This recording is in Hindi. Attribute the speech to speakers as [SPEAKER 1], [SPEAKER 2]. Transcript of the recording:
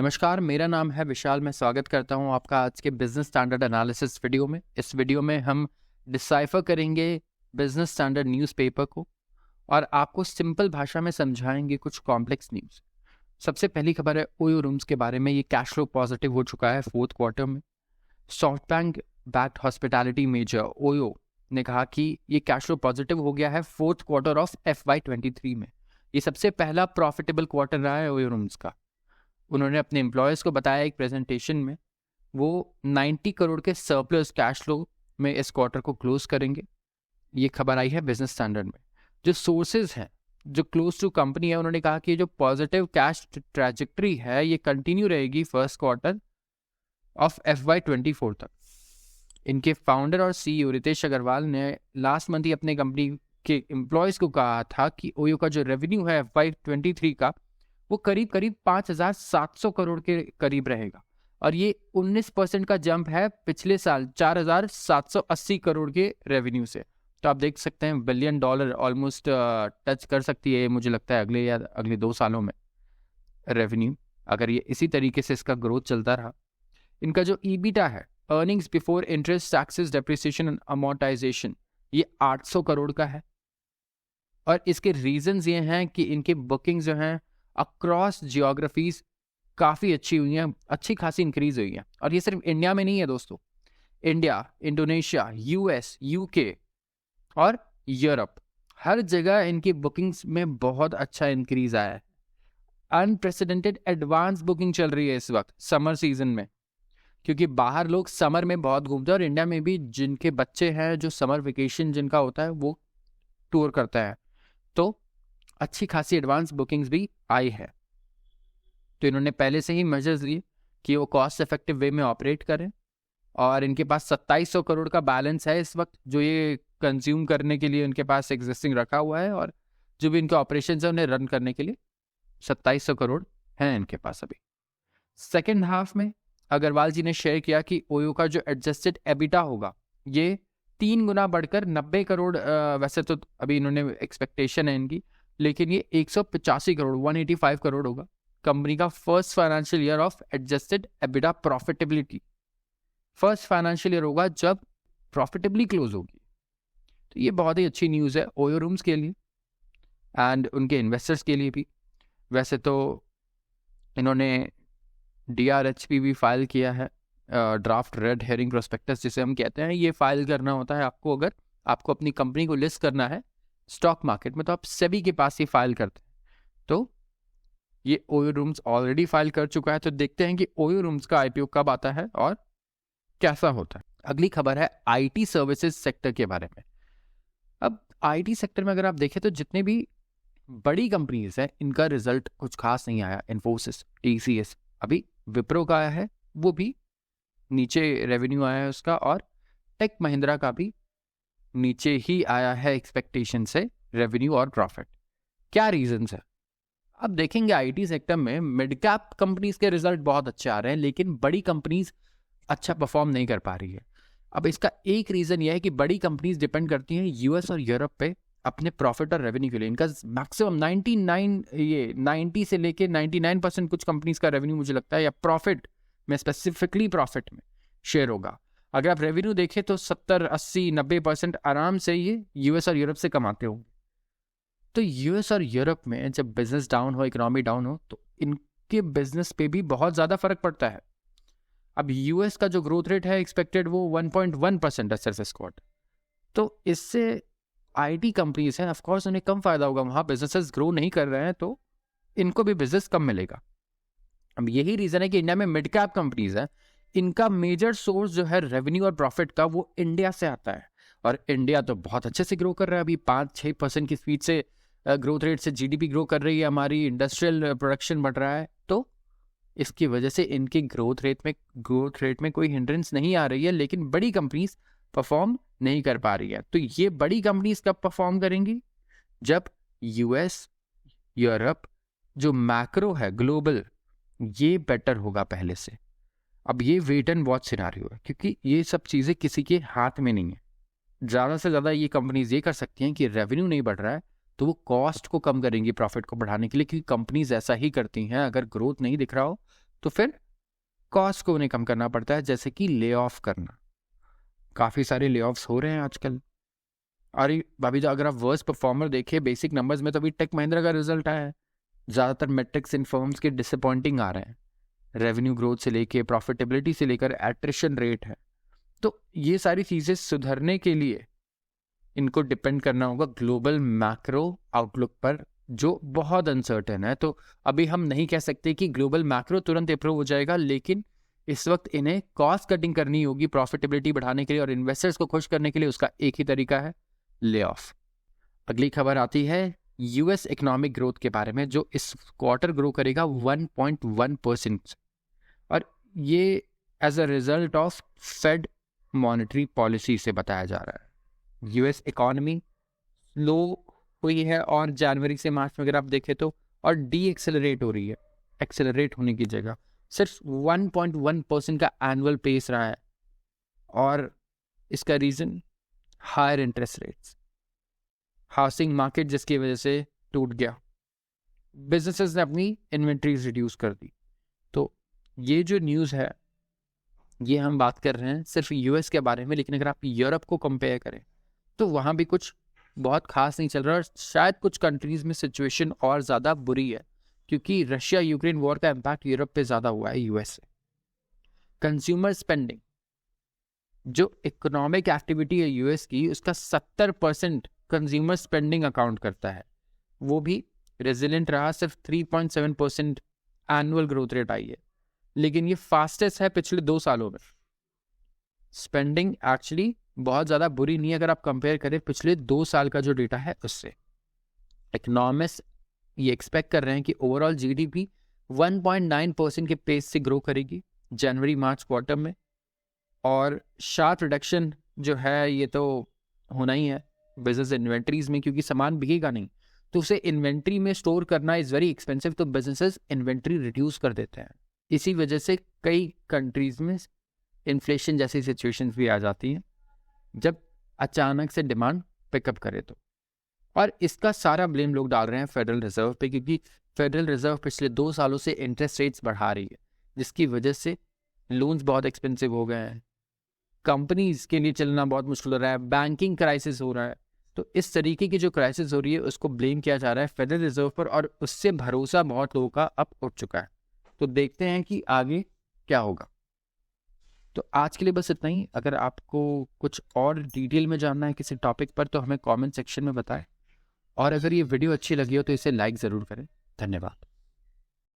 [SPEAKER 1] नमस्कार, मेरा नाम है विशाल। मैं स्वागत करता हूं आपका आज के बिजनेस स्टैंडर्ड एनालिसिस वीडियो में। इस वीडियो में हम डिसाइफर करेंगे बिजनेस स्टैंडर्ड न्यूज़पेपर को और आपको सिंपल भाषा में समझाएंगे कुछ कॉम्प्लेक्स न्यूज़। सबसे पहली खबर है ओयो रूम्स के बारे में। ये कैश फ्लो पॉजिटिव हो चुका है फोर्थ क्वार्टर में। SoftBank backed hospitality major Oyo ने कहा कि ये कैश फ्लो पॉजिटिव हो गया है फोर्थ क्वार्टर ऑफ FY23 में। ये सबसे पहला प्रॉफिटेबल क्वार्टर रहा है ओयो रूम्स का। उन्होंने अपने एम्प्लॉयज़ को बताया एक प्रेजेंटेशन में वो 90 करोड़ के सरप्लस कैश फ्लो में इस क्वार्टर को क्लोज करेंगे। ये खबर आई है बिजनेस स्टैंडर्ड में। जो सोर्सेज हैं, जो क्लोज टू कंपनी है, उन्होंने कहा कि जो पॉजिटिव कैश ट्रैजेक्टरी है ये कंटिन्यू रहेगी फर्स्ट क्वार्टर ऑफ FY24 तक। इनके फाउंडर और CEO रितेश अग्रवाल ने लास्ट मंथ ही अपने कंपनी के एम्प्लॉयज़ को कहा था कि ओयो का जो रेवेन्यू है FY23 का वो करीब 5,700 करोड़ के करीब रहेगा और ये 19% का जंप है पिछले साल 4,780 करोड़ के रेवेन्यू से। तो आप देख सकते हैं $1 बिलियन ऑलमोस्ट टच कर सकती है मुझे लगता है अगले 2 सालों में रेवेन्यू, अगर ये इसी तरीके से इसका ग्रोथ चलता रहा। इनका जो EBITDA है, earnings before interest taxes depreciation and amortisation, ये 800 करोड़ का है। और इसके रीजंस ये हैं कि इनके बुकिंग्स जो हैं अक्रॉस जियोग्राफीज काफ़ी अच्छी हुई हैं, अच्छी खासी इंक्रीज हुई हैं। और ये सिर्फ इंडिया में नहीं है दोस्तों, इंडिया, इंडोनेशिया, US, UK और यूरोप, हर जगह इनकी बुकिंग्स में बहुत अच्छा इंक्रीज आया है। अनप्रेसिडेंटेड एडवांस बुकिंग चल रही है इस वक्त समर सीजन में, क्योंकि बाहर लोग समर में बहुत घूमते हैं और इंडिया में भी जिनके बच्चे हैं जो समर वेकेशन जिनका होता है वो टूर करता है, तो अच्छी खासी एडवांस बुकिंग्स भी आई है। तो इन्होंने पहले से ही मेजर्स लिए कि वो कॉस्ट इफेक्टिव वे में ऑपरेट करें और इनके पास 2700 करोड़ का बैलेंस है इस वक्त, जो ये कंज्यूम करने के लिए इनके पास एग्जिस्टिंग रखा हुआ है, और जो भी इनके ऑपरेशन है उन्हें रन करने के लिए 2700 करोड़ हैं इनके पास अभी। सेकेंड हाफ में अग्रवाल जी ने शेयर किया कि ओयो का जो एडजस्टेड एबिटा होगा ये 3 गुना बढ़कर 90 करोड़, वैसे तो अभी इन्होंने एक्सपेक्टेशन है इनकी, लेकिन ये 185 करोड़ 185 करोड़ होगा। कंपनी का first financial year of adjusted EBITDA profitability, first financial year होगा जब प्रॉफिटेबली क्लोज होगी। तो ये बहुत ही अच्छी न्यूज़ है ओयो रूम्स के लिए एंड उनके इन्वेस्टर्स के लिए भी। वैसे तो इन्होंने DRHP भी फाइल किया है, ड्राफ्ट रेड हेरिंग प्रोस्पेक्टस जिसे हम कहते हैं। ये फाइल करना होता है आपको, अगर आपको अपनी कंपनी को लिस्ट करना है स्टॉक मार्केट में, तो आप सेबी के पास ही फाइल करते हैं। तो ये ओयो रूम्स ऑलरेडी फाइल कर चुका है, तो देखते हैं कि ओयो रूम्स का IPO कब आता है और कैसा होता है। अगली खबर है IT सर्विसेज सेक्टर के बारे में। अब IT सेक्टर में अगर आप देखें तो जितने भी बड़ी कंपनीज हैं इनका रिजल्ट कुछ खास नहीं आया। इन्फोसिस, TCS, अभी विप्रो का आया है, वो भी नीचे रेवेन्यू आया है उसका, और टेक महिंद्रा का भी नीचे ही आया है एक्सपेक्टेशन से रेवेन्यू और प्रॉफिट। क्या रीजंस है? अब देखेंगे IT सेक्टर में मिड कैप कंपनीज के रिजल्ट बहुत अच्छे आ रहे हैं, लेकिन बड़ी कंपनीज अच्छा परफॉर्म नहीं कर पा रही है। अब इसका एक रीजन यह है कि बड़ी कंपनीज डिपेंड करती हैं US और यूरोप पे अपने प्रॉफिट और रेवेन्यू के लिए। इनका मैक्सिमम 90 से लेके 99% कुछ कंपनीज का रेवेन्यू मुझे लगता है या प्रॉफिट में, स्पेसिफिकली प्रॉफिट में शेयर होगा। अगर आप रेवेन्यू देखें तो 70, 80, 90% आराम से ये US और यूरोप से कमाते होंगे। तो US और यूरोप में जब बिजनेस डाउन हो, इकोनॉमी डाउन हो, तो इनके बिजनेस पे भी बहुत ज़्यादा फर्क पड़ता है। अब US का जो ग्रोथ रेट है एक्सपेक्टेड वो 1.1% है सिर्फ इस क्वार्टर, तो इससे IT कंपनीज हैं, ऑफकोर्स उन्हें कम फायदा होगा, वहाँ बिजनेसेस ग्रो नहीं कर रहे हैं तो इनको भी बिजनेस कम मिलेगा। अब यही रीज़न है कि इंडिया में मिड कैप कंपनीज हैं, इनका मेजर सोर्स जो है रेवेन्यू और प्रॉफिट का वो इंडिया से आता है, और इंडिया तो बहुत अच्छे से ग्रो कर रहा है, अभी 5-6% की स्पीड से ग्रोथ रेट से GDP ग्रो कर रही है, हमारी इंडस्ट्रियल प्रोडक्शन बढ़ रहा है, तो इसकी वजह से इनकी ग्रोथ रेट में कोई हिंड्रेंस नहीं आ रही है, लेकिन बड़ी कंपनीज परफॉर्म नहीं कर पा रही है। तो ये बड़ी कंपनीज कब परफॉर्म करेंगी? जब US, यूरोप जो मैक्रो है ग्लोबल, ये बेटर होगा पहले से। अब ये वेट एंड वॉच सिनारियो है, क्योंकि ये सब चीज़ें किसी के हाथ में नहीं है। ज़्यादा से ज़्यादा ये कंपनीज ये कर सकती हैं कि रेवेन्यू नहीं बढ़ रहा है तो वो कॉस्ट को कम करेंगी प्रॉफिट को बढ़ाने के लिए, क्योंकि कंपनीज ऐसा ही करती हैं। अगर ग्रोथ नहीं दिख रहा हो तो फिर कॉस्ट को उन्हें कम करना पड़ता है, जैसे कि ले ऑफ करना। काफ़ी सारे ले ऑफ्स हो रहे हैं आजकल। और अभी अगर आप वर्स्ट परफॉर्मर देखिए बेसिक नंबर्स में, तो अभी टेक महिंद्रा का रिजल्ट आया है। ज़्यादातर मेट्रिक्स इन फर्म्स के डिसअपॉइंटिंग आ रहे हैं, रेवेन्यू ग्रोथ से लेके प्रॉफिटेबिलिटी से लेकर एट्रिशन रेट है। तो ये सारी चीज़ें सुधरने के लिए इनको डिपेंड करना होगा ग्लोबल मैक्रो आउटलुक पर, जो बहुत अनसर्टेन है। तो अभी हम नहीं कह सकते कि ग्लोबल मैक्रो तुरंत इंप्रूव हो जाएगा, लेकिन इस वक्त इन्हें कॉस्ट कटिंग करनी होगी प्रॉफिटेबिलिटी बढ़ाने के लिए, और इन्वेस्टर्स को खुश करने के लिए उसका एक ही तरीका है, ले ऑफ। अगली खबर आती है यूएस इकोनॉमिक ग्रोथ के बारे में, जो इस क्वार्टर ग्रो करेगा 1.1%, और ये as a result of Fed monetary policy से बताया जा रहा है। यूएस इकोनॉमी स्लो हुई है और जनवरी से मार्च में अगर आप देखें तो, और डी एक्सेलरेट हो रही है, एक्सेलरेट होने की जगह सिर्फ 1.1% का एनुअल पेस रहा है। और इसका reason higher interest rates, housing market जिसकी वजह से टूट गया, बिजनेसेस ने अपनी इन्वेंट्रीज रिड्यूस कर दी। तो ये जो न्यूज़ है, ये हम बात कर रहे हैं सिर्फ यूएस के बारे में, लेकिन अगर आप यूरोप को कंपेयर करें तो वहाँ भी कुछ बहुत खास नहीं चल रहा, और शायद कुछ कंट्रीज़ में सिचुएशन और ज़्यादा बुरी है, क्योंकि रशिया यूक्रेन वॉर का इम्पैक्ट यूरोप पे ज़्यादा हुआ है यूएस से। कंज्यूमर स्पेंडिंग, जो इकोनॉमिक एक्टिविटी है यूएस की, उसका 70% कंज्यूमर स्पेंडिंग अकाउंट करता है, वो भी रेजिलेंट रहा, सिर्फ 3.7% एनुअल ग्रोथ रेट आई है, लेकिन ये फास्टेस्ट है पिछले 2 सालों में। स्पेंडिंग एक्चुअली बहुत ज़्यादा बुरी नहीं है अगर आप कंपेयर करें पिछले 2 साल का जो डेटा है उससे। इकोनॉमिस्ट ये एक्सपेक्ट कर रहे हैं कि ओवरऑल जीडीपी 1.9% के पेस से ग्रो करेगी जनवरी मार्च क्वार्टर में, और शार्प रिडक्शन जो है ये तो होना ही है बिजनेस इन्वेंट्रीज में, क्योंकि सामान बिकेगा नहीं तो उसे इन्वेंट्री में स्टोर करना इज़ वेरी एक्सपेंसिव, तो बिजनेसेस इन्वेंट्री रिड्यूस कर देते हैं। इसी वजह से कई कंट्रीज में इन्फ्लेशन जैसी सिचुएशंस भी आ जाती हैं जब अचानक से डिमांड पिकअप करे तो। और इसका सारा ब्लेम लोग डाल रहे हैं फेडरल रिजर्व पे, क्योंकि फेडरल रिजर्व पिछले 2 सालों से इंटरेस्ट रेट्स बढ़ा रही है, जिसकी वजह से लोन्स बहुत एक्सपेंसिव हो गए हैं, कंपनीज के लिए चलना बहुत मुश्किल हो रहा है, बैंकिंग क्राइसिस हो रहा है। तो इस तरीके की जो क्राइसिस हो रही है उसको ब्लेम किया जा रहा है फेडरल रिजर्व पर, और उससे भरोसा बहुत लोगों का अब उठ चुका है। तो देखते हैं कि आगे क्या होगा। तो आज के लिए बस इतना ही। अगर आपको कुछ और डिटेल में जानना है किसी टॉपिक पर तो हमें कमेंट सेक्शन में बताएं, और अगर ये वीडियो अच्छी लगी हो तो इसे लाइक ज़रूर करें। धन्यवाद।